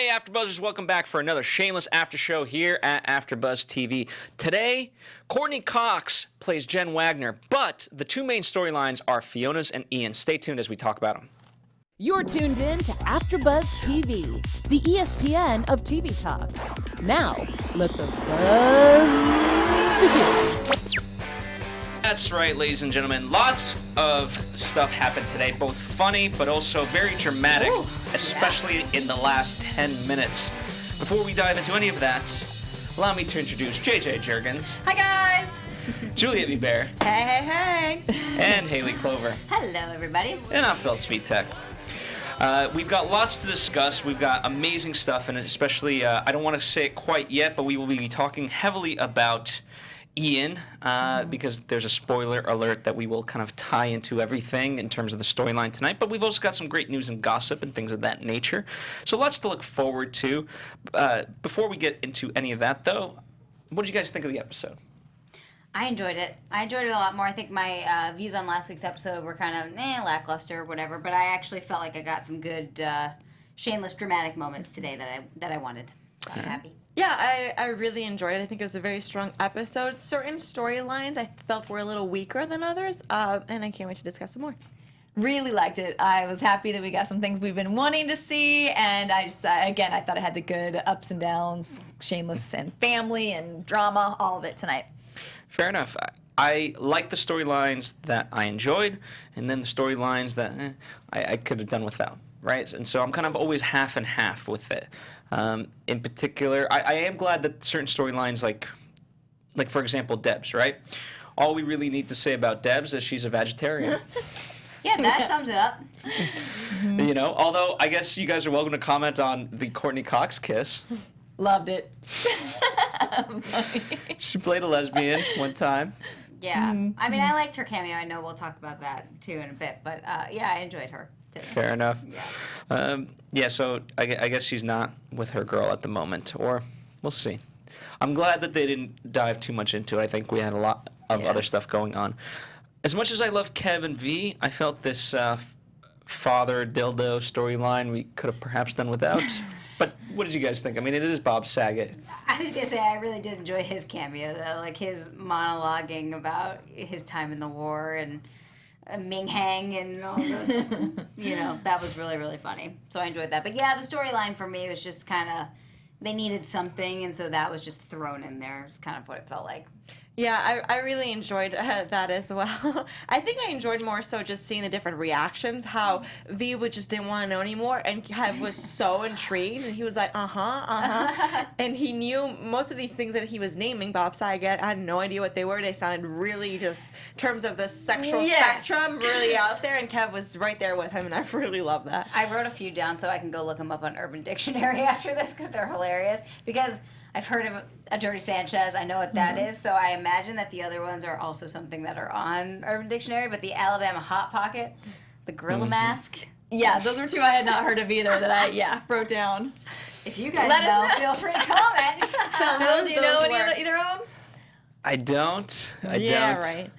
Hey, AfterBuzzers, welcome back for another Shameless After Show here at AfterBuzz TV. Today, Courtney Cox plays Jen Wagner, but the two main storylines are Fiona's and Ian's. Stay tuned as we talk about them. You're tuned in to AfterBuzz TV, the ESPN of TV talk. Now, let the buzz begin. That's right, ladies and gentlemen. Lots of stuff happened today, both funny but also very dramatic, especially in the last 10 minutes. Before we dive into any of that, allow me to introduce JJ Juergens. Hi, guys. Juliet Bear. Hey. And Haley Clover. Hello, everybody. And I'm Phil Svitek. We've got lots to discuss. We've got amazing stuff, and especially, I don't want to say it quite yet, but we will be talking heavily about Ian, because there's a spoiler alert that we will kind of tie into everything in terms of the storyline tonight. But we've also got some great news and gossip and things of that nature. So lots to look forward to. Before we get into any of that, though, what did you guys think of the episode? I enjoyed it. I enjoyed it a lot more. I think my views on last week's episode were kind of lackluster or whatever, but I actually felt like I got some good shameless dramatic moments today that I wanted. So I'm happy. Yeah, I really enjoyed it. I think it was a very strong episode. Certain storylines I felt were a little weaker than others, and I can't wait to discuss some more. Really liked it. I was happy that we got some things we've been wanting to see, and I just, again, I thought it had the good ups and downs, Shameless and family and drama, all of it tonight. Fair enough. I like the storylines that I enjoyed, and then the storylines that I could have done without, right? And so I'm kind of always half and half with it. In particular, I am glad that certain storylines, like for example, Debs, right? All we really need to say about Debs is she's a vegetarian. Yeah, that sums it up. You know, although I guess you guys are welcome to comment on the Courtney Cox kiss. Loved it. She played a lesbian one time. Yeah. I mean, I liked her cameo. I know we'll talk about that, too, in a bit. But, yeah, I enjoyed her today. Fair enough. Yeah. So I guess she's not with her girl at the moment, or we'll see. I'm glad that they didn't dive too much into it. I think we had a lot of other stuff going on. As much as I love Kevin V, I felt this father dildo storyline we could have perhaps done without. But what did you guys think? I mean, it is Bob Saget. I was going to say, I really did enjoy his cameo, though. Like, his monologuing about his time in the war and Ming Hang and all those, that was really, really funny. So I enjoyed that. But, yeah, the storyline for me was just kind of, they needed something, and so that was just thrown in there. It's kind of what it felt like. Yeah, I really enjoyed that as well. I think I enjoyed more so just seeing the different reactions, how V just didn't want to know anymore, and Kev was so intrigued, and he was like, and he knew most of these things that he was naming, Bob Saget, I had no idea what they were. They sounded really just, in terms of the sexual spectrum, really out there, and Kev was right there with him, and I really love that. I wrote a few down so I can go look them up on Urban Dictionary after this, because they're hilarious, because I've heard of a Dirty Sanchez. I know what that is, so I imagine that the other ones are also something that are on Urban Dictionary, but the Alabama Hot Pocket, the Gorilla Mask. Yeah, those were two I had not heard of either that I, wrote down. If you guys know, feel free to comment. Phil, do you know any of either of them? I don't. Yeah, right.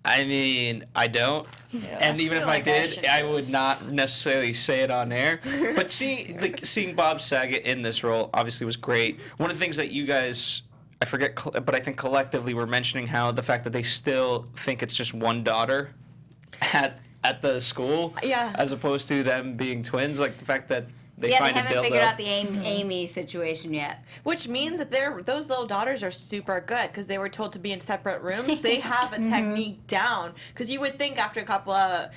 I mean, I don't. Yeah, and even if I did, I would not necessarily say it on air. But seeing Bob Saget in this role obviously was great. One of the things that you guys, I forget, but I think collectively were mentioning how the fact that they still think it's just one daughter at the school, as opposed to them being twins. Like the fact that they find a dildo. They haven't figured out the Amy situation yet. Which means that those little daughters are super good because they were told to be in separate rooms. They have a technique down. Because you would think after a couple of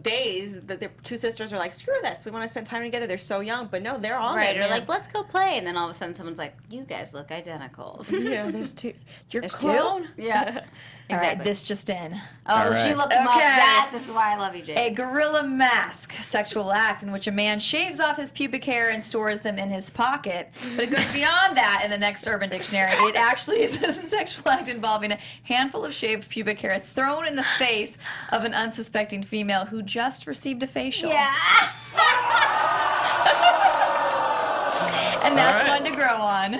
days that the two sisters are like, screw this, we want to spend time together. They're so young, but no, they're on right. it. Or like, let's go play, and then all of a sudden someone's like, you guys look identical. Yeah, there's two. You're there's clone. Two? Yeah. All right, this just in. Oh, right. She looked them up. Yes, this is why I love you, Jake. A gorilla mask, sexual act in which a man shaves off his pubic hair and stores them in his pocket. But it goes beyond that in the next Urban Dictionary. It actually is a sexual act involving a handful of shaved pubic hair thrown in the face of an unsuspecting female who just received a facial. Yeah. And that's one to grow on.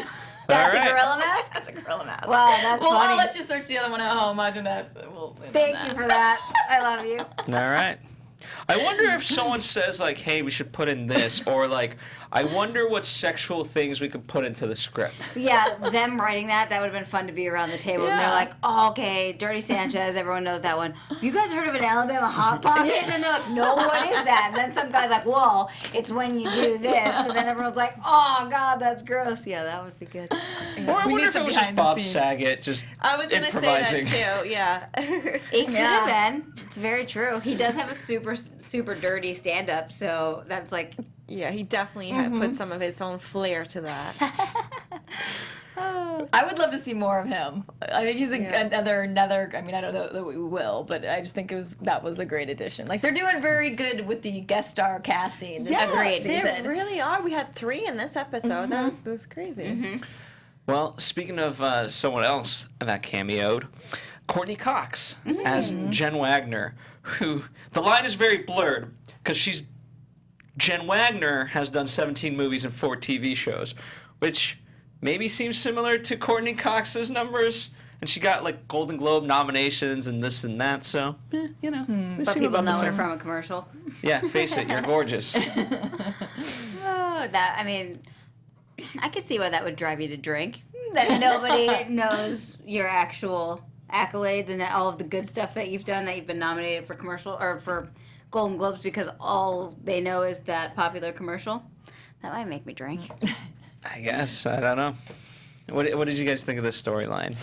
That's a gorilla mask? That's a gorilla mask. Wow, that's funny. Let's just search the other one at home. Imagine that. So Thank you for that. I love you. All right. I wonder if someone says, like, hey, we should put in this, or, like, I wonder what sexual things we could put into the script. Yeah, them writing that would have been fun to be around the table. And they're Yeah. like, oh, okay, Dirty Sanchez, everyone knows that one. You guys heard of an Alabama Hot Pocket? And they're like, no, what is that? And then some guy's like, well, it's when you do this. And then everyone's like, oh, God, that's gross. Yeah, that would be good. Or I We wonder need if it some was just behind the Bob scenes. Saget just I was gonna improvising. say that too. Yeah. It could have been. It's very true. He does have a super, super dirty stand-up, so that's like... Yeah, he definitely had put some of his own flair to that. I would love to see more of him. I think he's Yeah. another. I mean, I don't know that we will, but I just think that was a great addition. Like they're doing very good with the guest star casting. This Agreed. They season. really are. We had 3 in this episode. That was crazy. Well, speaking of someone else that cameoed, Courtney Cox as Jen Wagner, who the line is very blurred because Jen Wagner has done 17 movies and 4 TV shows, which maybe seems similar to Courtney Cox's numbers. And she got like Golden Globe nominations and this and that, so you know. they But seem people about the know her same. from a commercial. Yeah, face it, you're gorgeous. Oh, that, I mean, I could see why that would drive you to drink. That nobody knows your actual accolades and all of the good stuff that you've done, that you've been nominated for commercial or for Golden Globes because all they know is that popular commercial. That might make me drink. I guess I don't know. What did you guys think of this storyline?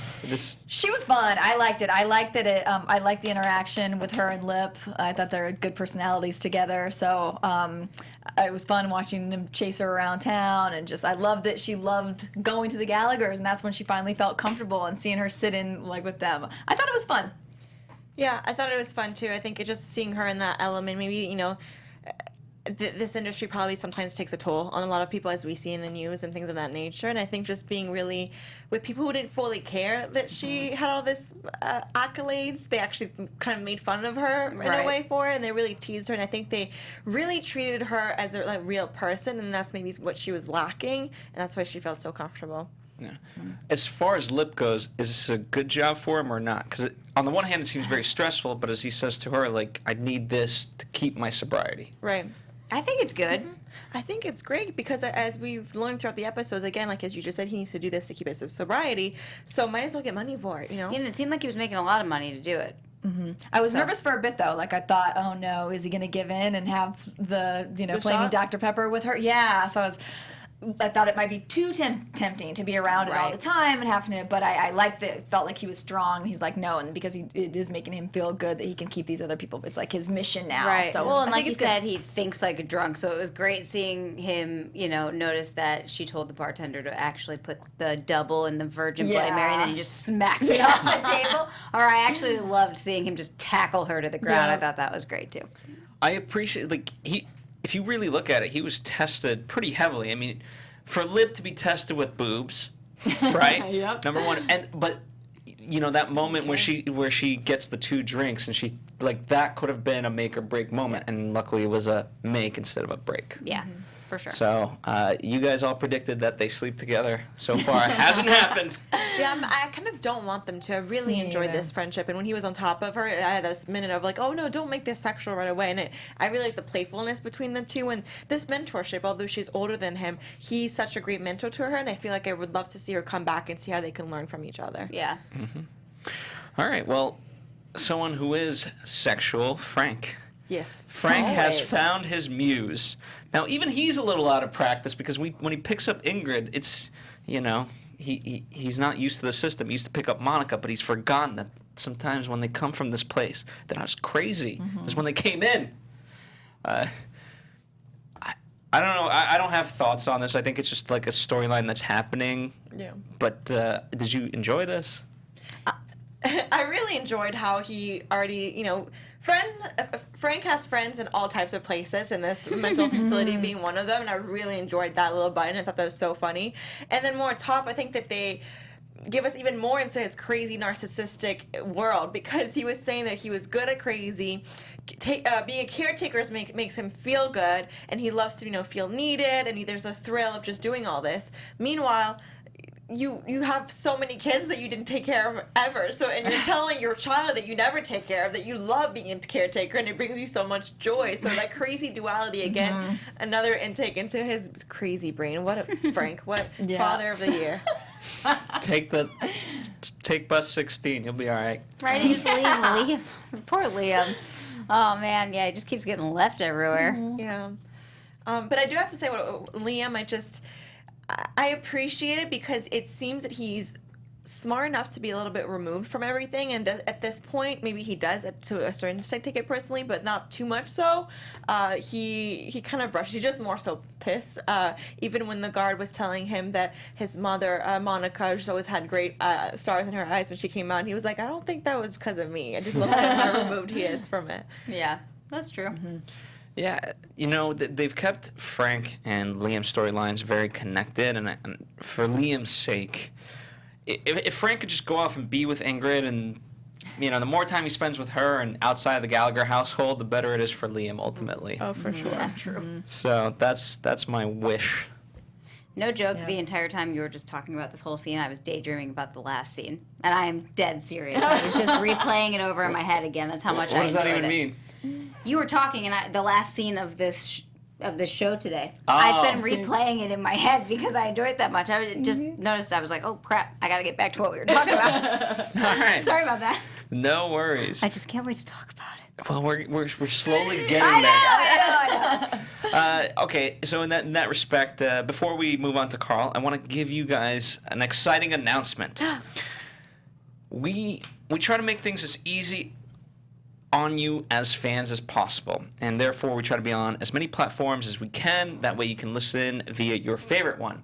She was fun. I liked it. I liked that I liked the interaction with her and Lip. I thought they were good personalities together. So it was fun watching them chase her around town, and just I loved that she loved going to the Gallaghers, and that's when she finally felt comfortable and seeing her sit in like with them. I thought it was fun. Yeah, I thought it was fun too. I think just seeing her in that element, maybe, you know, this industry probably sometimes takes a toll on a lot of people, as we see in the news and things of that nature. And I think just being really with people who didn't fully care that she had all this accolades, they actually kind of made fun of her in a way for it, and they really teased her. And I think they really treated her as a like real person, and that's maybe what she was lacking, and that's why she felt so comfortable. Yeah. As far as Lip goes, is this a good job for him or not? Because on the one hand, it seems very stressful, but as he says to her, like, I need this to keep my sobriety. Right. I think it's good. I think it's great because as we've learned throughout the episodes, again, like as you just said, he needs to do this to keep his sobriety, so might as well get money for it, you know? And it seemed like he was making a lot of money to do it. I was nervous for a bit though. Like I thought, oh no, is he going to give in and have the flaming shot? Dr. Pepper with her? Yeah. So I thought it might be too tempting to be around it all the time and having to. But I liked that. It felt like he was strong. He's like no, and because it is making him feel good that he can keep these other people. It's like his mission now. Right. So Well, and I like think you it's good. said, he thinks like a drunk, so it was great seeing him, notice that she told the bartender to actually put the double in the Virgin Bloody Mary, and then he just smacks it off the table. Or I actually loved seeing him just tackle her to the ground. Yeah. I thought that was great, too. I appreciate, if you really look at it, he was tested pretty heavily. I mean, for Lip to be tested with boobs, right? Yep. Number one, but that moment where she gets the 2 drinks and she that could have been a make or break moment, and luckily it was a make instead of a break. Yeah, for sure. So you guys all predicted that they sleep together. So far, it hasn't happened. Yeah, I kind of don't want them to. I really Me enjoyed either. this friendship, and when he was on top of her, I had this minute of like, oh no, don't make this sexual right away. And I really like the playfulness between the two, and this mentorship. Although she's older than him, he's such a great mentor to her, and I feel like I would love to see her come back and see how they can learn from each other. Yeah. All right, well, someone who is sexual, Frank. Yes. Frank has Always. found his muse. Now, even he's a little out of practice because when he picks up Ingrid, it's, he's not used to the system. He used to pick up Monica, but he's forgotten that sometimes when they come from this place, they're not as crazy as when they came in. I don't know. I don't have thoughts on this. I think it's just like a storyline that's happening. Yeah. But did you enjoy this? I really enjoyed how he already, Frank has friends in all types of places, and this mental facility being one of them, and I really enjoyed that little bite, and I thought that was so funny. And then more top, I think that they give us even more into his crazy narcissistic world, because he was saying that he was good at crazy, being a caretaker makes him feel good, and he loves to feel needed, and there's a thrill of just doing all this. Meanwhile, you have so many kids that you didn't take care of ever. So, and you're telling your child that you never take care of, that you love being a caretaker, and it brings you so much joy. So that crazy duality again, another intake into his crazy brain. What a Frank, what father of the year. Take bus 16. You'll be all right. Right, you just leave Liam. Poor Liam. Oh man, yeah, he just keeps getting left everywhere. Yeah. But I do have to say, Liam, I appreciate it because it seems that he's smart enough to be a little bit removed from everything, and at this point, maybe he does to a certain extent take it personally, but not too much so. He kind of brushes. He's just more so pissed. Even when the guard was telling him that his mother, Monica, just always had great stars in her eyes when she came out, and he was like, I don't think that was because of me. I just love how removed he is from it. Yeah, that's true. Yeah, you know, they've kept Frank and Liam's storylines very connected, and for Liam's sake, if Frank could just go off and be with Ingrid, and, you know, the more time he spends with her and outside of the Gallagher household, the better it is for Liam ultimately. Oh, for sure. Yeah, true. So that's my wish. No joke, the entire time you were just talking about this whole scene, I was daydreaming about the last scene. And I am dead serious. I was just replaying it over in my head again. That's how much What I does enjoyed that even it. mean? You were talking, and the last scene of this show today. Oh. I've been replaying it in my head because I enjoyed it that much. I just noticed, I was like, oh crap, I gotta get back to what we were talking about. All right. Sorry about that. No worries. I just can't wait to talk about it. Well, we're slowly getting I know. Okay, so in that respect, before we move on to Carl, I want to give you guys an exciting announcement. We try to make things as easy on you as fans as possible, and therefore we try to be on as many platforms as we can. That way you can listen via your favorite one.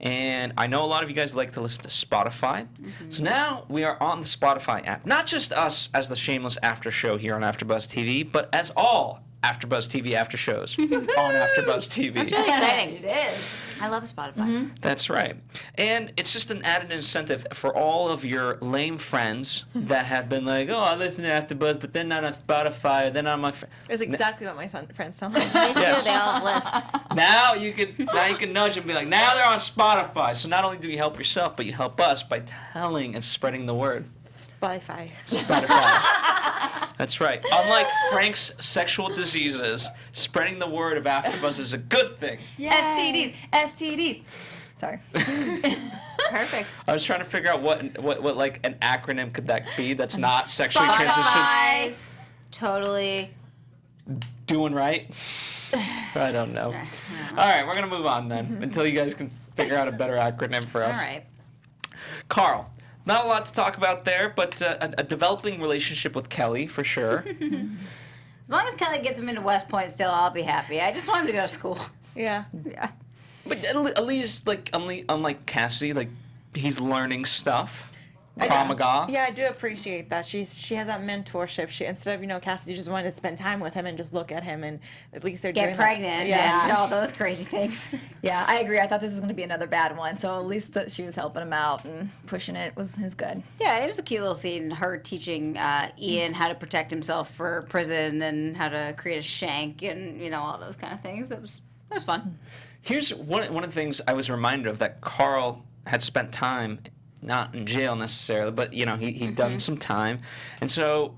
And I know a lot of you guys like to listen to Spotify. So now we are on the Spotify app. Not just us as the Shameless After Show here on AfterBuzz TV, but as all AfterBuzz TV after shows on AfterBuzz TV. That's really exciting. It is. I love Spotify. That's right. And it's just an added incentive for all of your lame friends that have been like, oh, I listen to AfterBuzz, but they're not on Spotify, or they're not on my... It's exactly what my friends sound like. They do, Yes. they all have lisps. Now you can nudge and be like, now they're on Spotify. So not only do you help yourself, but you help us by telling and spreading the word. Spotify. That's right. Unlike Frank's sexual diseases, spreading the word of AfterBuzz is a good thing. STDs. Sorry. Perfect. I was trying to figure out what like an acronym could that be that's not sexually transitioned. Spotify's totally. Doing right? I don't know. All right, we're going to move on then until you guys can figure out a better acronym for us. All right. Carl, not a lot to talk about there, but a developing relationship with Kelly for sure. As long as Kelly gets him into West Point still, I'll be happy. I just want him to go to school. Yeah. Yeah. But at least, like, unlike Cassidy, like, he's learning stuff. Pramaga. Yeah, I do appreciate that. She has that mentorship. She, instead of, Cassidy just wanted to spend time with him and just look at him, and at least they're doing Get pregnant. that. And all those crazy things. Yeah, I agree. I thought this was going to be another bad one, so at least that she was helping him out and pushing it is good. Yeah, it was a cute little scene. Her teaching Ian how to protect himself for prison and how to create a shank and all those kind of things. That was fun. Here's one of the things I was reminded of, that Carl had spent time, not in jail necessarily, but he'd done some time, and so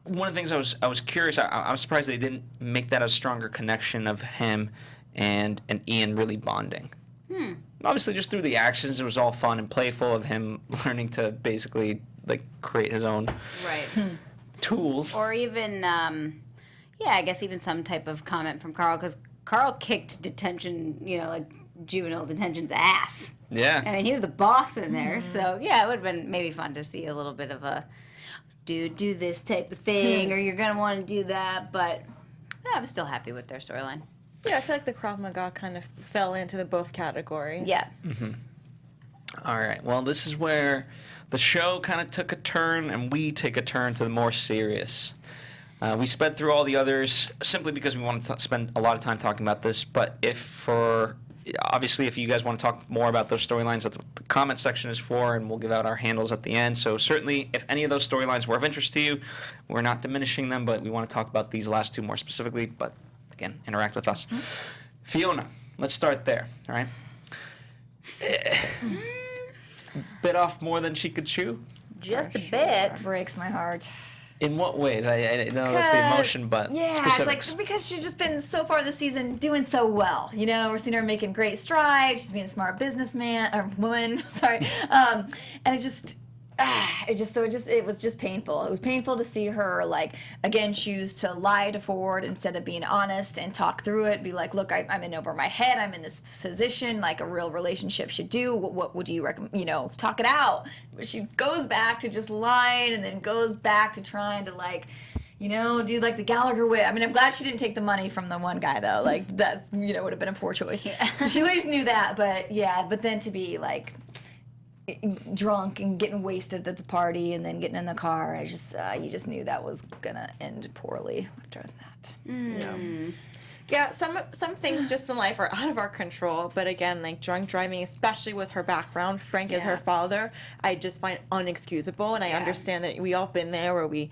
one of the things I was curious. I was surprised they didn't make that a stronger connection of him and Ian really bonding. Obviously, just through the actions, it was all fun and playful of him learning to basically create his own tools. Or even, I guess even some type of comment from Carl, because Carl kicked detention, juvenile detention's ass. Yeah. I mean, he was the boss in there, so it would have been maybe fun to see a little bit of a do this type of thing, or you're gonna want to do that. But I was still happy with their storyline. Yeah, I feel like the Krav Maga kind of fell into the both categories. Yeah. All right. Well, this is where the show kind of took a turn, and we take a turn to the more serious. We sped through all the others simply because we wanted to spend a lot of time talking about this. But obviously, if you guys want to talk more about those storylines, that's what the comment section is for, and we'll give out our handles at the end. So certainly, if any of those storylines were of interest to you, we're not diminishing them, but we want to talk about these last two more specifically. But again, interact with us. Fiona, let's start there. All right. bit off more than she could chew? Just a bit. Breaks my heart. In what ways? I know that's the emotion, but specifics. It's like because she's just been so far this season doing so well. You know, we're seeing her making great strides. She's being a smart businessman or woman. Sorry, and it was just painful. It was painful to see her like again choose to lie to Ford instead of being honest and talk through it. Be like, look, I'm in over my head. I'm in this position like a real relationship should do. What would you recommend? You know, talk it out. But she goes back to just lying and then goes back to trying to like, you know, do like the Gallagher way. I mean, I'm glad she didn't take the money from the one guy though. Like that, you know, would have been a poor choice. Yeah. So she at least knew that. But yeah, but then to be like drunk and getting wasted at the party and then getting in the car, I just you just knew that was gonna end poorly after that. Yeah, some things just in life are out of our control, but again, like drunk driving, especially with her background, Frank is her father, I just find unexcusable, and I understand that we all been there where we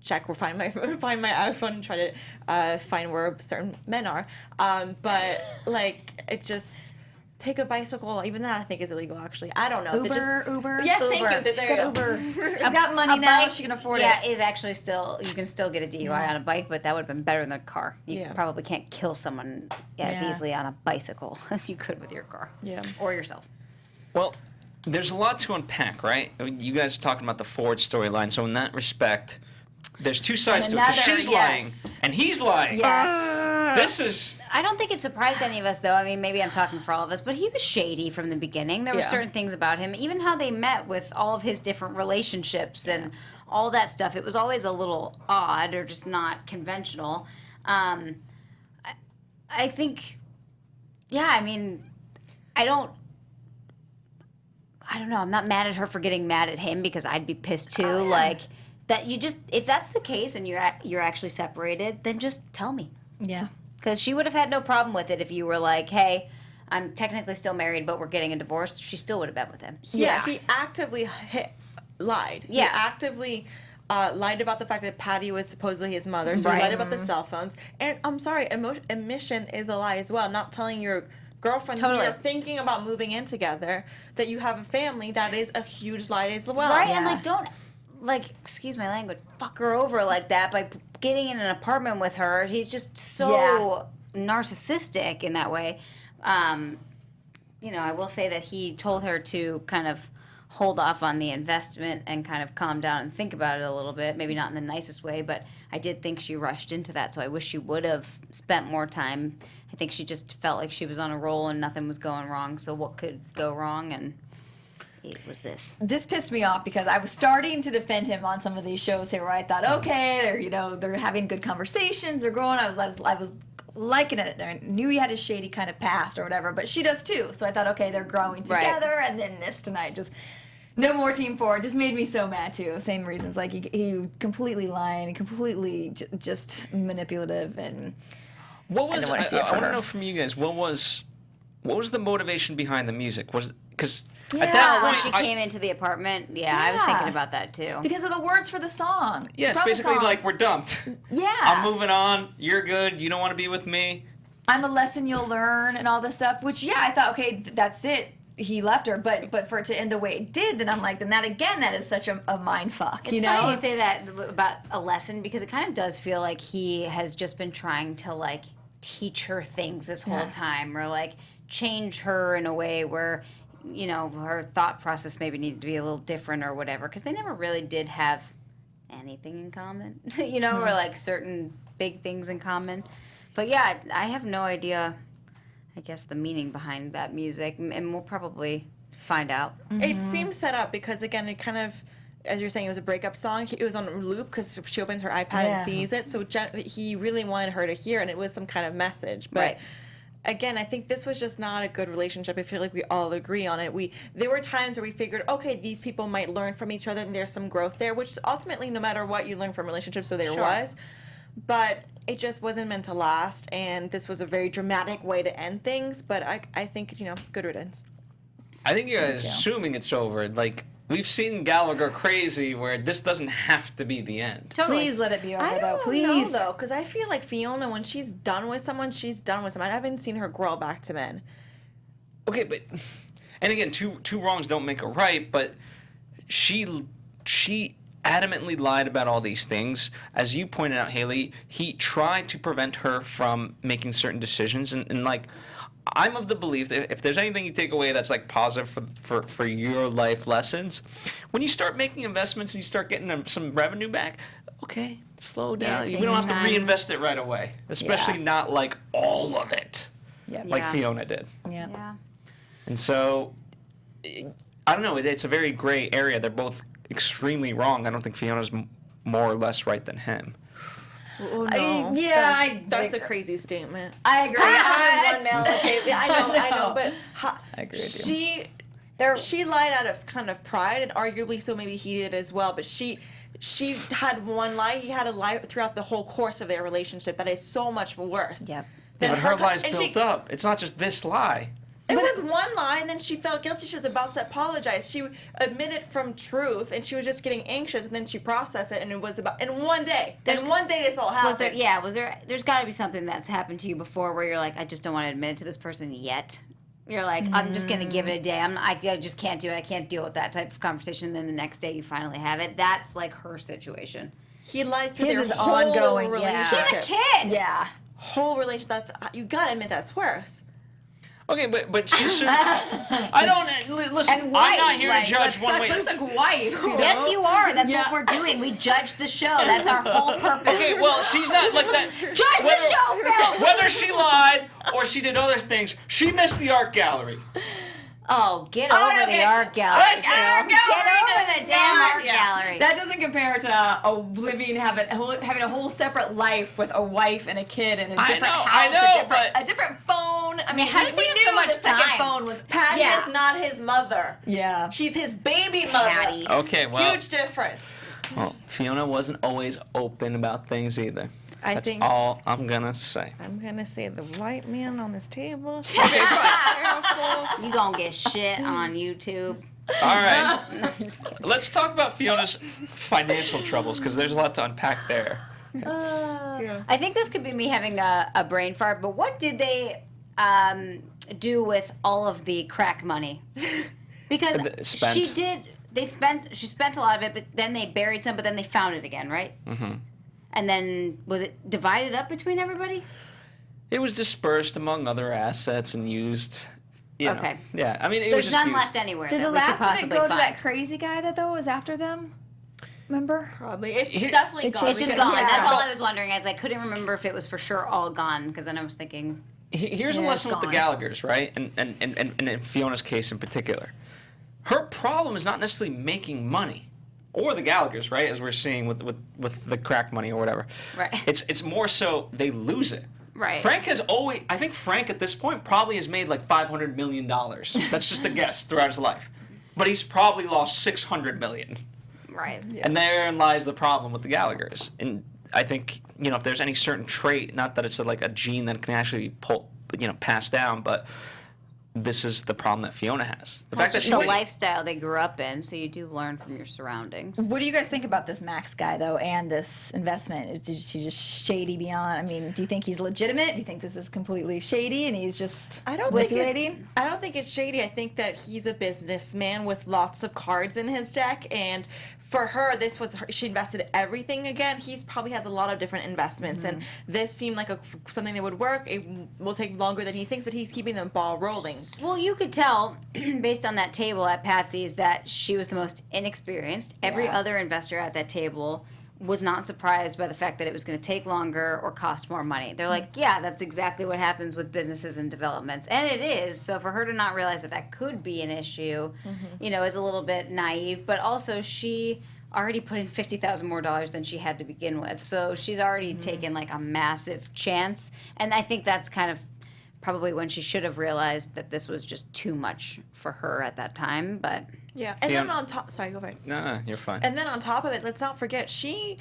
check or find my iPhone and try to find where certain men are, but like it just. Take a bicycle, even that I think is illegal. Actually, I don't know. Uber. Yes, Uber. thank you. She's got Uber. She's got money now. She can afford it. Yeah, is actually still you can still get a DUI on a bike, but that would have been better than a car. You probably can't kill someone as easily on a bicycle as you could with your car. Yeah, or yourself. Well, there's a lot to unpack, right? I mean, you guys are talking about the Ford storyline, so in that respect, there's two sides to it. 'Cause she's lying and he's lying. Yes. This is. I don't think it surprised any of us, though. I mean, maybe I'm talking for all of us, but he was shady from the beginning. There were certain things about him, even how they met with all of his different relationships and all that stuff. It was always a little odd or just not conventional. I think, I mean, I don't know. I'm not mad at her for getting mad at him because I'd be pissed too. Like that, if that's the case and you're actually separated, then just tell me. Yeah. Because she would have had no problem with it if you were like, hey, I'm technically still married, but we're getting a divorce. She still would have been with him. Yeah, he actively lied. Yeah. He actively lied about the fact that Patty was supposedly his mother. So he lied about the cell phones. And I'm sorry, admission is a lie as well. Not telling your girlfriend that you're thinking about moving in together, that you have a family, that is a huge lie as well. Right, and like don't, like, excuse my language, fuck her over like that by getting in an apartment with her. He's just so narcissistic in that way. You know, I will say that he told her to kind of hold off on the investment and kind of calm down and think about it a little bit. Maybe not in the nicest way, but I did think she rushed into that, so I wish she would have spent more time. I think she just felt like she was on a roll and nothing was going wrong, so what could go wrong? And it was this. This pissed me off because I was starting to defend him on some of these shows here where I thought, okay, they're having good conversations, they're growing. I was liking it. I knew he had a shady kind of past or whatever, but she does too. So I thought, okay, they're growing together, and then this tonight just no more Team Ford just made me so mad too. Same reasons, like he completely lying, completely just manipulative, and What was I want to her. know from you guys? What was the motivation behind the music? Was because at When that she point, came into the apartment, I was thinking about that too. because of the words for the song. yeah, it's From the basically song. like we're dumped. Yeah. I'm moving on. You're good. You don't want to be with me. I'm a lesson you'll learn and all this stuff, which, I thought, okay, that's it. He left her, but for it to end the way it did, then I'm like, then that is such a mind fuck, It's funny you say that about a lesson because it kind of does feel like he has just been trying to like teach her things this whole time or like change her in a way where, her thought process maybe needed to be a little different or whatever because they never really did have anything in common, or like certain big things in common. But yeah, I have no idea, I guess, the meaning behind that music, and we'll probably find out. It seems set up because, again, it kind of, as you're saying, it was a breakup song. It was on loop because she opens her iPad and sees it. So he really wanted her to hear it, and it was some kind of message. But again, I think this was just not a good relationship. I feel like we all agree on it. There were times where we figured, okay, these people might learn from each other, and there's some growth there, which ultimately, no matter what, you learn from relationships, so there was. But it just wasn't meant to last, and this was a very dramatic way to end things. But I think, good riddance. I think you're assuming it's over. Like, we've seen Gallagher crazy where this doesn't have to be the end. Totally. Please let it be over, I though. don't Please. know, though, because I feel like Fiona, when she's done with someone, she's done with someone. I haven't seen her grow back to men. Okay, but and again, two wrongs don't make a right, but she adamantly lied about all these things. As you pointed out, Haley, he tried to prevent her from making certain decisions, and like, I'm of the belief that if there's anything you take away that's like positive for your life lessons, when you start making investments and you start getting some revenue back, okay, slow down. take We don't have your to time. reinvest it right away, especially not like all of it, Yep. like Yeah. Fiona did. Yeah. Yeah. And so, I don't know. It's a very gray area. They're both extremely wrong. I don't think Fiona's more or less right than him. Oh, no. That's a crazy statement. I agree. One man on the table. Yeah, I know, but I agree with you. she lied out of kind of pride, and arguably so maybe he did as well. But she had one lie. He had a lie throughout the whole course of their relationship that is so much worse. Yep. Yeah, but her lies and built up. It's not just this lie. It was one lie, and then she felt guilty. She was about to apologize. She admitted from truth, and she was just getting anxious, and then she processed it, and it was about in one day. In one day, this all happened. There's got to be something that's happened to you before where you're like, I just don't want to admit it to this person yet. You're like, I'm just gonna give it a day. I just can't do it. I can't deal with that type of conversation. And then the next day you finally have it. That's like her situation. He lied through His their is whole ongoing, yeah. relationship. He's a kid. Yeah. Whole relationship. That's you gotta admit that's worse. Okay, but she should. I don't listen. And wife, I'm not here to judge one way. That's like wife. You know? Yes, you are. That's Yeah. what we're doing. We judge the show. That's our whole purpose. Okay, well, she's not like that. Judge the show, Phil. Whether she lied or she did other things, she missed the art gallery. Oh, get over the art gallery. Let's Phil. art Get gallery over the damn art gallery. That doesn't compare to having a whole separate life with a wife and a kid and a I different know, house, I know, a different phone. I mean, how does he we have knew so much the second time? phone was Patty yeah. is not his mother. Yeah. She's his baby mother. Patty. Okay, well, Huge difference. Fiona wasn't always open about things either. I That's think- all I'm gonna say. I'm gonna say the white man on this table. You gonna get shit on YouTube. All right, No, I'm just kidding. let's talk about Fiona's financial troubles because there's a lot to unpack there. I think this could be me having a brain fart, but what did they do with all of the crack money? Because Spent. she spent a lot of it, but then they buried some, but then they found it again, right? Mm-hmm. And then, was it divided up between everybody? It was dispersed among other assets and used. You know. Okay. Yeah, I mean, it There's was just none used. left anywhere. Did that the we could last of it possibly go to find. that crazy guy that though was after them? Remember? Probably. It's Here- definitely It's gone. It's just We gone. gotta- That's Yeah. all I was wondering. As I couldn't remember if it was for sure all gone, because then I was thinking, Here's a Yeah, lesson it's with the gone. Gallaghers, right? And in Fiona's case in particular. Her problem is not necessarily making money. Or the Gallaghers, right? As we're seeing with the crack money or whatever. Right. It's more so they lose it. Right. Frank has always, I think Frank at this point probably has made like $500 million. That's just a guess throughout his life. But he's probably lost $600 million. right. And therein lies the problem with the Gallaghers. And I think, if there's any certain trait, not that it's like a gene that can actually be passed down, but this is the problem that Fiona has. The fact that That's she the went- lifestyle they grew up in, so you do learn from your surroundings. What do you guys think about this Max guy though and this investment? Is he just shady beyond? I mean, do you think he's legitimate? Do you think this is completely shady and he's just I don't manipulating? I don't think it's shady. I think that he's a businessman with lots of cards in his deck, and for her, this was she invested everything again. He's probably has a lot of different investments, and this seemed like something that would work. It will take longer than he thinks, but he's keeping the ball rolling. Well, you could tell based on that table at Patsy's that she was the most inexperienced. Every Yeah. other investor at that table was not surprised by the fact that it was going to take longer or cost more money. They're like, yeah, that's exactly what happens with businesses and developments. And it is. So for her to not realize that that could be an issue, is a little bit naive. But also she already put in $50,000 more than she had to begin with. So she's already taken like a massive chance. And I think that's kind of probably when she should have realized that this was just too much for her at that time. But Yeah, and then Fiona- on top, sorry, go ahead. No, you're fine. And then on top of it, let's not forget she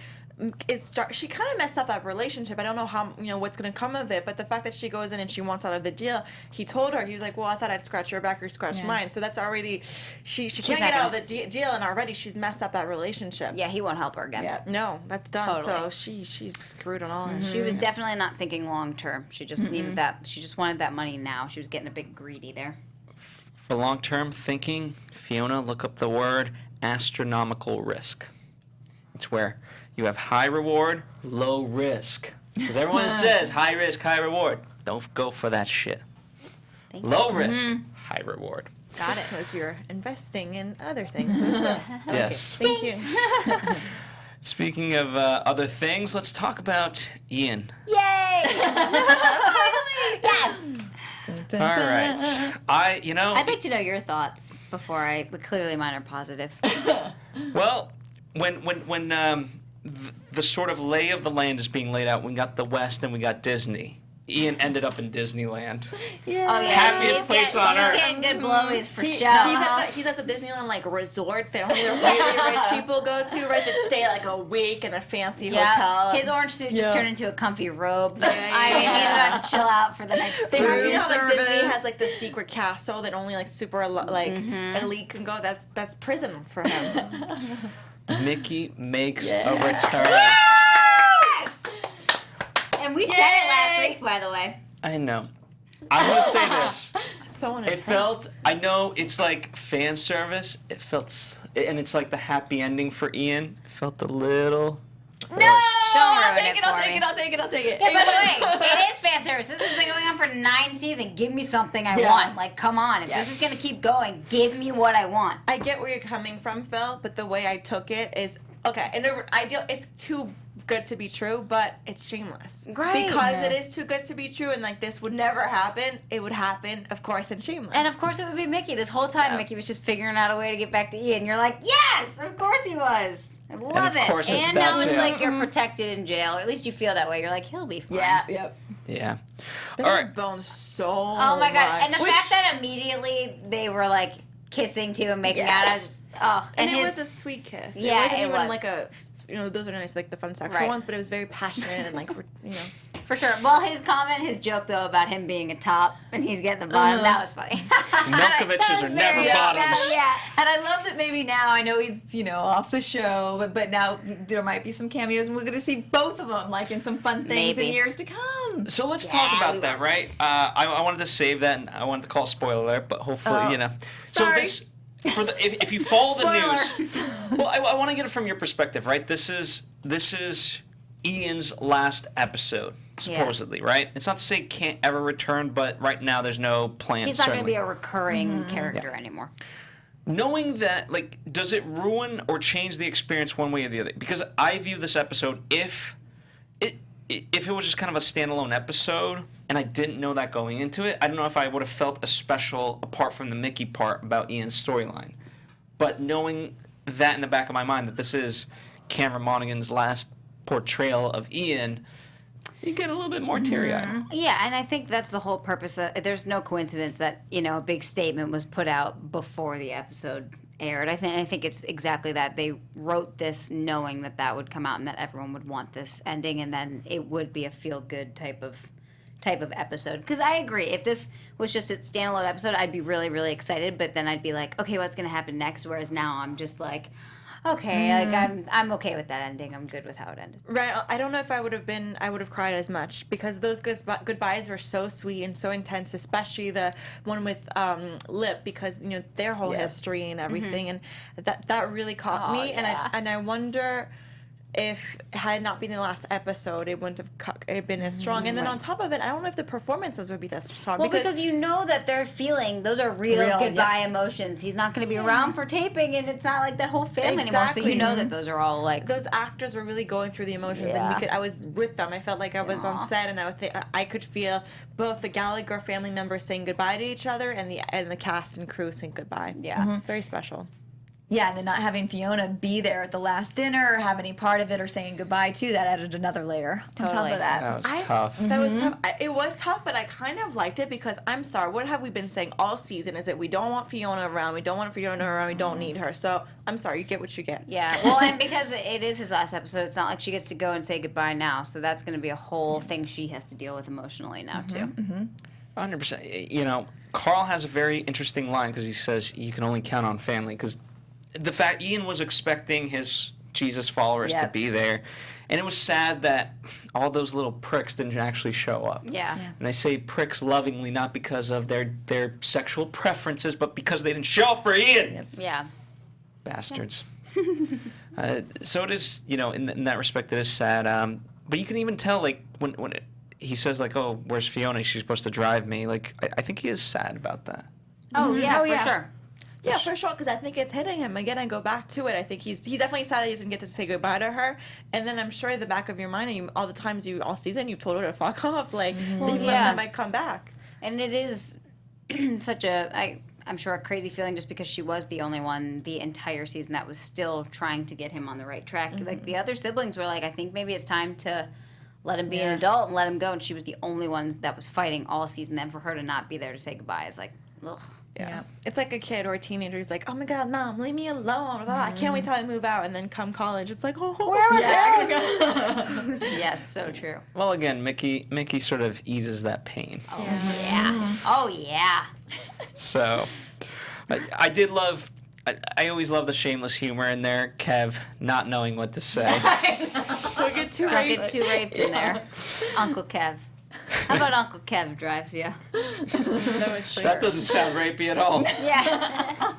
she kind of messed up that relationship. I don't know how what's going to come of it, but the fact that she goes in and she wants out of the deal, he told her, he was like, well, I thought I'd scratch your back or scratch mine. So that's already she can't not get out of the deal, and already she's messed up that relationship. yeah, he won't help her again. No, that's done. Totally. So she's screwed on all. Mm-hmm. She was definitely not thinking long term. She just needed that. She just wanted that money now. She was getting a bit greedy there. For long-term thinking, Fiona, look up the word astronomical risk. It's where you have high reward, low risk. Because everyone says high risk, high reward. Don't go for that shit. Low risk, high reward. Got it. Because you're investing in other things. Yes. Thank you. Speaking of other things, let's talk about Ian. Yay! Yes. All right. I'd like to know your thoughts before but clearly mine are positive. Well, when the sort of lay of the land is being laid out, we got the West and we got Disney. Ian ended up in Disneyland. Yeah. Oh yeah, Happiest place on earth. He's getting good blowies for He's sure. at the Disneyland resort that only the really rich people go to, right? That stay like a week in a fancy hotel. His orange suit just turned into a comfy robe. Yeah. I mean, he's about to chill out for the next 2 You years. know, Disney service. has the secret castle that only super elite can go. That's prison for him. Mickey makes a return. Yes! And we said it last week, by the way. I know. I'm going to say this. So It felt, I know it's like fan service. It felt, and it's like the happy ending for Ian. It felt a little. No! Don't I'll ruin take it it, I'll for take me. it, I'll take it, I'll take it. Yeah, by the way, it is fan service. This has been going on for 9 seasons. Give me something I Yeah. want. Like, come on. If this is going to keep going, give me what I want. I get where you're coming from, Phil, but the way I took it is okay. In an ideal, it's too good to be true, but it's Shameless. Great. Because Yeah. it is too good to be true, and this would never happen. It would happen, of course, in Shameless. And of course it would be Mickey. This whole time, Mickey was just figuring out a way to get back to Ian. You're like, yes, of course he was. I love of it. course it's and that now it's too. like you're protected in jail, or at least you feel that way. You're like, he'll be fine. Yeah, yep. Yeah. They All right. boned so Oh my god! And the Which- fact that immediately they were like kissing too and making Yes. out, I was just And it his was a sweet kiss. Yeah, it wasn't it even was. like a, those are nice, the fun sexual Right. ones, but it was very passionate and for sure. Well, his joke though about him being a top and he's getting the bottom, that was funny. Milkoviches are never very- bottoms. Yeah. And I love that maybe now, I know he's, off the show, but now there might be some cameos and we're going to see both of them, in some fun things Maybe. in years to come. So let's Yeah, talk we about will. that, right? I wanted to save that, and I wanted to call spoiler alert, but hopefully, So sorry. this, if you follow the Spoiler. news, well, I want to get it from your perspective, right? This is Ian's last episode, supposedly, right? It's not to say he can't ever return, but right now there's no plans. He's not going to certainly. be a recurring character anymore. Knowing that, does it ruin or change the experience one way or the other? Because I view this episode, if it was just kind of a standalone episode, and I didn't know that going into it, I don't know if I would have felt a special, apart from the Mickey part, about Ian's storyline. But knowing that in the back of my mind, that this is Cameron Monaghan's last portrayal of Ian, you get a little bit more teary-eyed. Yeah, and I think that's the whole purpose. There's no coincidence that a big statement was put out before the episode aired. I think it's exactly that. They wrote this knowing that would come out and that everyone would want this ending, and then it would be a feel-good type of episode. Because I agree, if this was just a standalone episode, I'd be really, really excited. But then I'd be like, okay, what's going to happen next? Whereas now I'm just like, okay, I'm okay with that ending. I'm good with how it ended. Right. I don't know if I would have cried as much because those goodbyes were so sweet and so intense, especially the one with Lip, because their whole history and everything, and that really caught me. yeah. And I wonder if had it not been the last episode, it wouldn't have been as strong. And then on top of it, I don't know if the performances would be that strong. Well, because you know that they're feeling, those are real goodbye emotions. He's not going to be around for taping, and it's not like that whole family anymore. So you know that those are all those actors were really going through the emotions, Yeah. and I was with them. I felt like I was on set, and I could feel both the Gallagher family members saying goodbye to each other, and the cast and crew saying goodbye. Yeah. It's very special. Yeah, and then not having Fiona be there at the last dinner or have any part of it or saying goodbye to, that added another layer on top Totally. of that. That was tough. That was tough. It was tough, but I kind of liked it because I'm sorry. What have we been saying all season? Is that we don't want Fiona around. We don't want Fiona around. We don't need her. So I'm sorry. You get what you get. Yeah, well, and because it is his last episode, it's not like she gets to go and say goodbye now. So that's going to be a whole thing she has to deal with emotionally now, too. 100%. Carl has a very interesting line because he says you can only count on family, because the fact Ian was expecting his Jesus followers to Yep. be there. And it was sad that all those little pricks didn't actually show up. Yeah. And I say pricks lovingly, not because of their sexual preferences, but because they didn't show up for Ian. Yep. Yeah. Bastards. So it is, in that respect, it is sad. But you can even tell, like, when he says, like, oh, where's Fiona? She's supposed to drive me. Like, I think he is sad about that. Oh, yeah, Oh, for yeah. sure. Yeah, for sure, because I think it's hitting him again. I go back to it. I think he's definitely sad that he doesn't get to say goodbye to her. And then I'm sure in the back of your mind, and all the times all season you've told her to fuck off, like that might come back. And it is such I'm sure a crazy feeling just because she was the only one the entire season that was still trying to get him on the right track. Like the other siblings were like, I think maybe it's time to let him be an adult and let him go. And she was the only one that was fighting all season. Then for her to not be there to say goodbye is like, ugh. Yeah. It's like a kid or a teenager who's like, oh my God, Mom, leave me alone. I can't wait till I move out. And then come college, it's like, oh, where are Yes, so true. Well, again, Mickey sort of eases that pain. Oh, yeah. Oh, yeah. So, I did love. I always love the shameless humor in there. Kev not knowing what to say. Don't get too Don't get too raped in there. Uncle Kev. How about Uncle Kev drives you? That doesn't sound rapey at all. Yeah.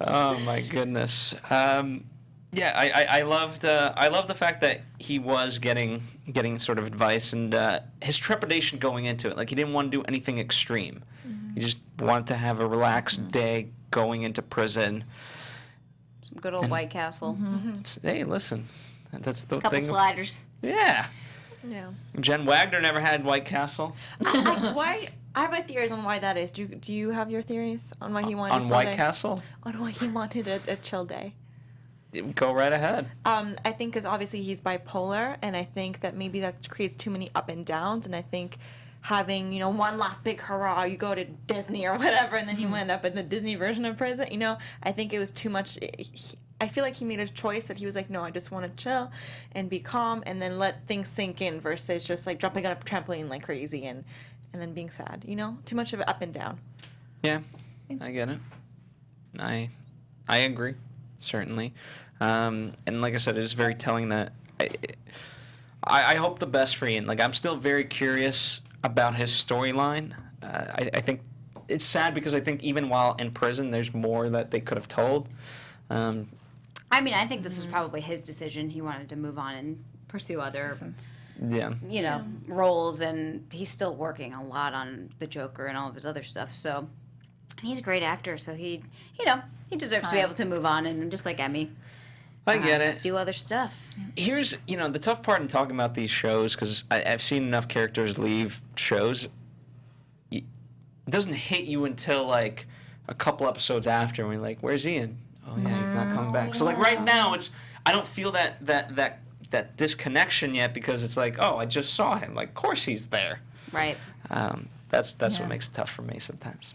Oh my goodness. I loved the fact that he was getting sort of advice and his trepidation going into it. Like he didn't want to do anything extreme. He just wanted to have a relaxed day going into prison. Some good old White Castle. Hey, listen, that's the Couple thing. sliders. Yeah. Yeah. Jen Wagner never had White Castle. Why? I have my theories on why that is. Do you have your theories on why he wanted On a White Sunday? Castle? On why he wanted a chill day? Go right ahead. I think because obviously he's bipolar, and I think that maybe that creates too many up and downs, and I think having, one last big hurrah, you go to Disney or whatever, and then you end up in the Disney version of prison, I think it was too much. I feel like he made a choice that he was like, no, I just want to chill and be calm and then let things sink in versus just like jumping on a trampoline like crazy and then being sad, Too much of it up and down. Yeah, I get it. I agree, certainly. And like I said, it is very telling that I hope the best for Ian. Like, I'm still very curious about his storyline. I think it's sad because I think even while in prison, there's more that they could have told. I think this was probably his decision. He wanted to move on and pursue other, roles, and he's still working a lot on the Joker and all of his other stuff. So he's a great actor. So he deserves to be able to move on and just like Emmy. I get it. Do other stuff. Here's, the tough part in talking about these shows, because I've seen enough characters leave shows. It doesn't hit you until like a couple episodes after, when you're like, "Where's Ian? Oh yeah, he's not coming back." So like right now, I don't feel that disconnection yet because it's like, oh, I just saw him. Like, of course he's there. Right. That's what makes it tough for me sometimes.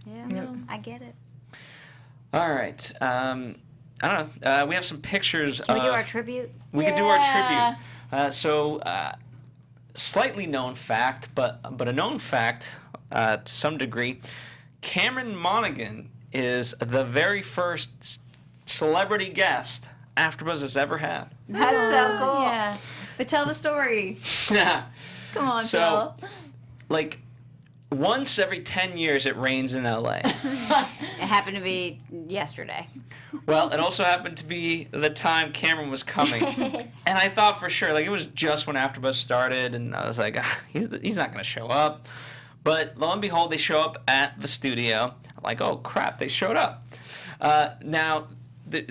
Yeah. I get it. All right. I don't know. We have some pictures. Can we do our tribute? We could do our tribute. So, slightly known fact, but a known fact to some degree. Cameron Monaghan is the very first celebrity guest AfterBuzz has ever had. That's so cool. Yeah. But tell the story. Come on, So, Phil. like, once every 10 years it rains in LA. It happened to be yesterday. Well, it also happened to be the time Cameron was coming. And I thought for sure, like, it was just when AfterBuzz started, and I was like, he's not going to show up. But lo and behold, they show up at the studio. I'm like, oh, crap, they showed up. Now,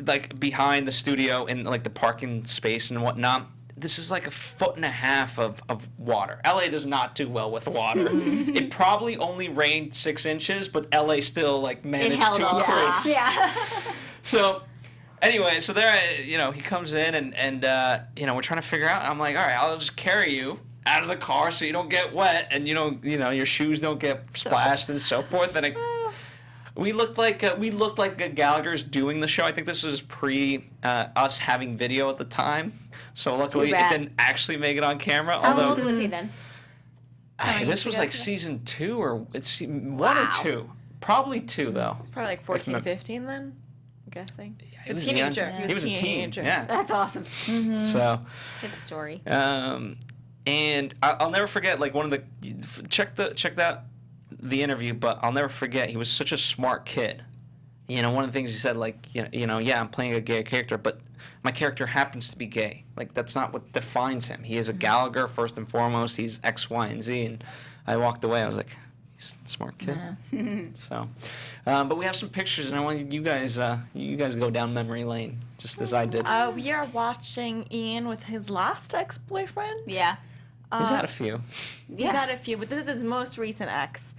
like, behind the studio in, like, the parking space and whatnot, this is like 1.5 feet of water. LA does not do well with water. It probably only rained 6 inches, but LA still, like, managed to all improve. 6. Yeah. So, anyway, so there, he comes in and we're trying to figure out. I'm like, all right, I'll just carry you out of the car so you don't get wet and your shoes don't get splashed and so forth. And we looked like the Gallaghers doing the show. I think this was pre us having video at the time, so luckily it didn't actually make it on camera. How old was he then? This was like season 2 or it's 1 or 2, probably 2 though. It's probably like 14, 15 then. guessing. He A was teenager. young. He was a teen. teenager. Yeah. That's awesome. So. Good story. And I'll never forget, like, one of the check that the interview, but I'll never forget, he was such a smart kid. You know, one of the things he said, like, yeah, I'm playing a gay character, but my character happens to be gay. Like, that's not what defines him. He is a Gallagher first and foremost. He's X, Y, and Z. And I walked away. I was like, he's a smart kid. So, but we have some pictures, and I want you guys go down memory lane, just as I did. We are watching Ian with his last ex-boyfriend. Yeah. He's had a few. He's had a few, but this is his most recent ex,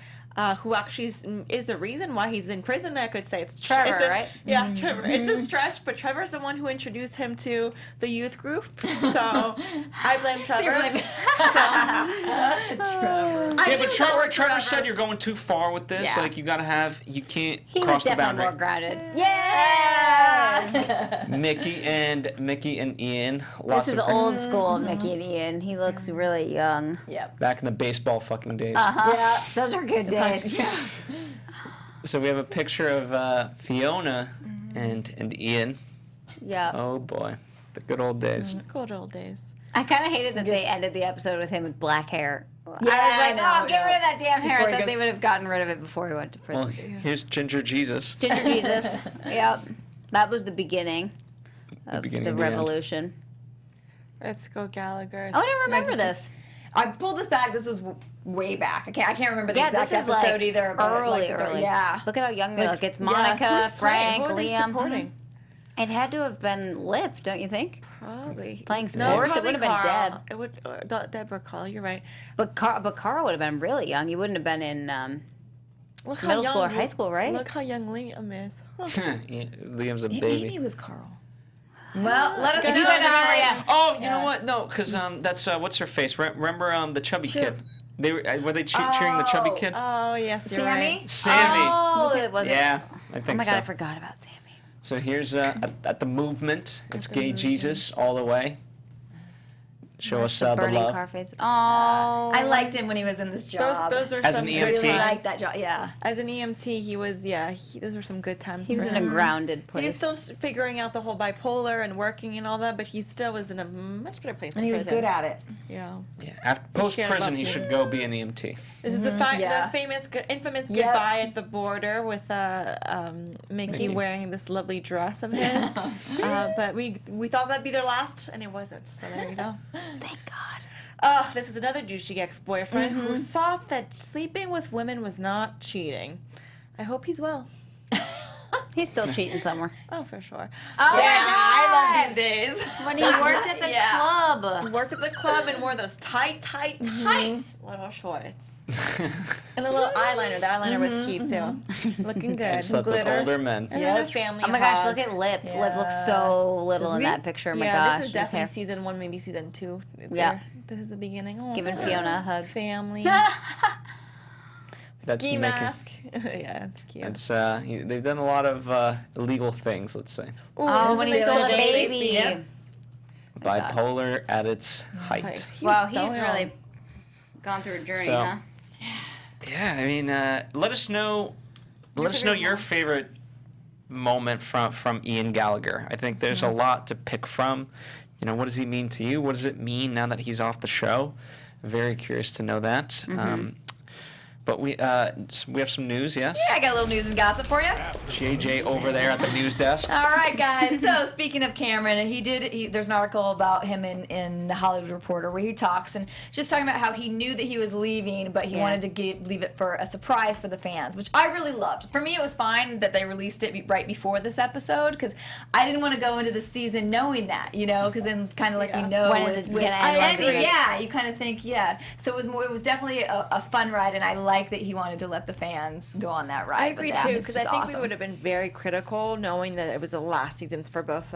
who actually is the reason why he's in prison. I could say it's Trevor, right? Yeah, Trevor. It's a stretch, but Trevor's the one who introduced him to the youth group. So I blame Trevor. Trevor. Yeah, but Trevor said you're going too far with this. Yeah. Like, you can't He cross was the definitely boundary. more grounded. Yeah. Mickey and Ian. Lots This is of old school Mickey and Ian. He looks really young. Yep. back in the baseball fucking days. Yeah. Those are good days. So we have a picture of Fiona and Ian. Yeah. Oh boy, the good old days. Good old days. I kind of hated that they ended the episode with him with black hair. Yeah, I was like, I know, oh, get rid of that damn hair. Before I he thought they goes- would have gotten rid of it before he went to Well, prison. here's Ginger Jesus. Ginger Jesus. Yep. That was the beginning of beginning the of the end. revolution. Let's go Gallaghers. Oh, I don't remember this. I pulled this back. This was way back. I can't remember the Yeah, exact this is episode like either. But early. Yeah. Look at how young they look. It's Yeah, Monica, who's playing? Frank, Who are they Liam. supporting? It had to have been Lip, don't you think? Probably. Playing No, sports? It probably would have been Carl. Deb. It would Deborah Carl. You're right. But Carl would have been really young. He wouldn't have been in Look how middle young, school or high school, right? Look how young Liam is. Huh. Yeah, Liam's a Maybe baby. it was Carl. Well, let us know, you guys remember, guys. yeah. Oh, you know what? No, because that's what's her face. Remember the chubby kid? They were they cheering the chubby kid? Oh yes, you're Sammy? right. Sammy. Oh, it wasn't. Yeah, I Oh think my so. God, I forgot about Sammy. So here's at the movement. It's gay Jesus all the way. Show us the Burning love. car face. Oh. I liked him when he was in this job. Those are As some an good EMT? really times. liked that job. Yeah. As an EMT, he was those were some good times. He was for in a him. grounded place. He was still figuring out the whole bipolar and working and all that, but he still was in a much better place. And he was good at it. Yeah. Yeah, after post cared prison, about he you. should go be an E EMT. This is the Yeah. infamous Yep. goodbye at the border with Mickey Mickey. wearing this lovely dress of his. But we thought that'd be their last, and it wasn't. So there you go. Thank God. This is another douchey ex-boyfriend who thought that sleeping with women was not cheating. I hope he's well. He's still cheating somewhere. Oh, for sure. Oh Yeah, my God. I love these days. When he worked at the Yeah. club. Worked at the club and wore those tight little shorts. And a little eyeliner. The eyeliner was cute, too. Looking good. And slept with glitter. older men. And then a Yep. family Oh my gosh, hug. look at Lip. Yeah. Lip looks so little in Doesn't that he? picture. Oh my yeah, gosh. this is his definitely hair. season 1, maybe season 2. Yeah. This is the beginning. Oh, Giving Fiona a hug. family. That's Ski Mickey. mask. Yeah, it's cute. It's they've done a lot of illegal things. Let's say Ooh, Oh, this when is he still stole a the baby. baby. Yep. bipolar at its height. He Wow, was he's so young. really gone through a journey, So- huh? Yeah, I mean, let us know. Let us know your favorite moment from Ian Gallagher. I think there's a lot to pick from. You know, what does he mean to you? What does it mean now that he's off the show? Very curious to know that. But we have some news, yes? Yeah, I got a little news and gossip for you. JJ over there at the news desk. All right, guys. So speaking of Cameron, there's an article about him in the Hollywood Reporter where he talks and just talking about how he knew that he was leaving, but he wanted to leave it for a surprise for the fans, which I really loved. For me, it was fine that they released it right before this episode because I didn't want to go into the season knowing that, because then kind of like we know When is it gonna end? I When's it gonna- you kind of think, So it was definitely a fun ride, and I like that he wanted to let the fans go on that ride. I with agree them. too, It's because I just think we awesome. would have been very critical knowing that it was the last seasons for both.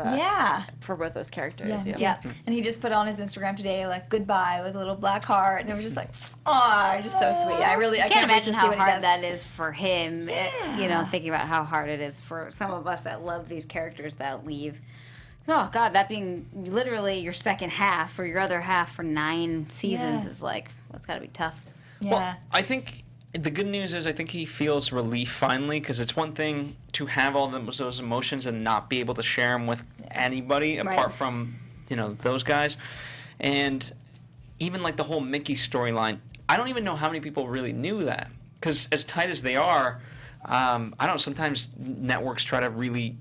For both those characters. Yeah. And he just put on his Instagram today, like, goodbye with a little black heart. And it was just like, oh, just so sweet. I I can't can't wait imagine to see how what he hard does. that is for him. Thinking about how hard it is for some of us that love these characters that leave. Oh, God, that being literally your second half or your other half for 9 seasons is like, that's got to be tough. Yeah. Well, I think the good news is I think he feels relief finally, because it's one thing to have all those emotions and not be able to share them with anybody apart from, those guys. And even like the whole Mickey storyline, I don't even know how many people really knew that, because as tight as they are, I don't know, sometimes networks try to really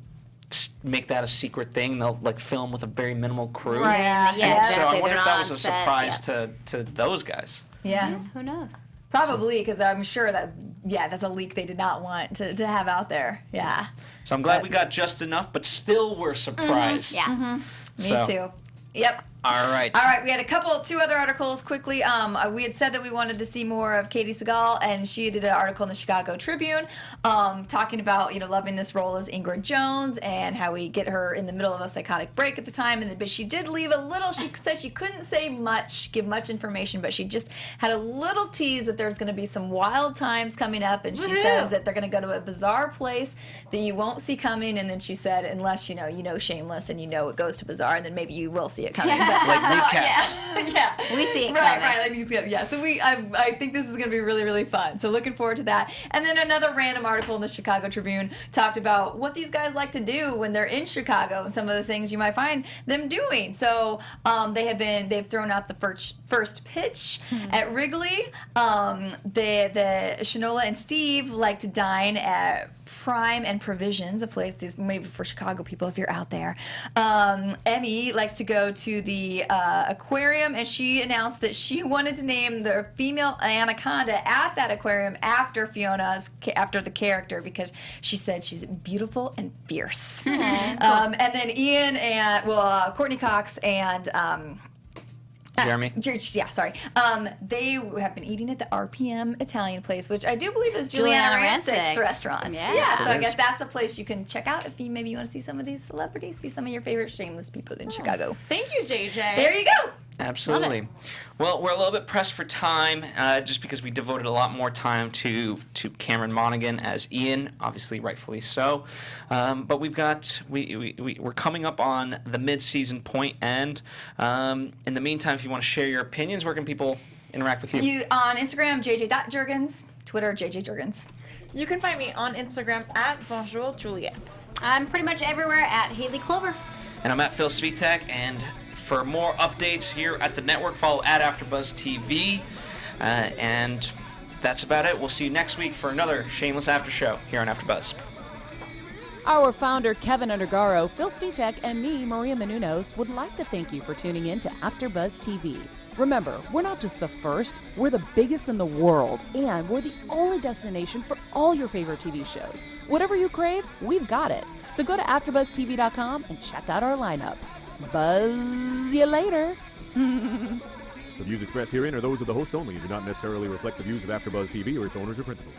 make that a secret thing. They'll like film with a very minimal crew. Right. Yeah, And exactly. so I wonder They're if not that was on a set, surprise to those guys. Yeah. Who knows? Probably, because I'm sure that, that's a leak they did not want to have out there. Yeah. So I'm glad we got just enough, but still we're surprised. Yeah. Me too. Yep. All right. All right, we had two other articles quickly. We had said that we wanted to see more of Katie Seagal, and she did an article in the Chicago Tribune talking about, loving this role as Ingrid Jones and how we get her in the middle of a psychotic break at the time. But she did leave a little, she said she couldn't give much information, but she just had a little tease that there's going to be some wild times coming up, and she says that they're going to go to a bizarre place that you won't see coming, and then she said, unless, you know Shameless and it goes to bizarre, and then maybe you will see it coming. Like recaps. Yeah. We see it right, coming. Right, So I think this is going to be really, really fun. So looking forward to that. And then another random article in the Chicago Tribune talked about what these guys like to do when they're in Chicago and some of the things you might find them doing. So they've thrown out the first pitch at Wrigley. The Shanola and Steve like to dine at Prime and Provisions, a place maybe for Chicago people if you're out there. Emmy likes to go to the aquarium, and she announced that she wanted to name the female anaconda at that aquarium after the character, because she said she's beautiful and fierce. Cool. And then Ian and Courtney Cox and Jeremy? Yeah, sorry. They have been eating at the RPM Italian place, which I do believe is Juliana Rancic's restaurant. Yeah. So I guess that's a place you can check out if you maybe want to see some of these celebrities, see some of your favorite Shameless people in Chicago. Thank you, JJ. There you go. Absolutely. Well, we're a little bit pressed for time, just because we devoted a lot more time to Cameron Monaghan as Ian, obviously rightfully so. But we're coming up on the mid-season point, and in the meantime, if you want to share your opinions, where can people interact with you? You on Instagram, jj.jurgens, Twitter, jjjurgens. You can find me on Instagram at Bonjour Juliette. I'm pretty much everywhere at Haley Clover. And I'm at Phil Svitek, and for more updates here at the network, follow at AfterBuzz TV. And that's about it. We'll see you next week for another Shameless After Show here on AfterBuzz. Our founder, Keven Undergaro, Phil Svitek, and me, Maria Menounos, would like to thank you for tuning in to AfterBuzz TV. Remember, we're not just the first, we're the biggest in the world, and we're the only destination for all your favorite TV shows. Whatever you crave, we've got it. So go to AfterBuzzTV.com and check out our lineup. Buzz you later. The views expressed herein are those of the hosts only and do not necessarily reflect the views of AfterBuzz TV or its owners or principals.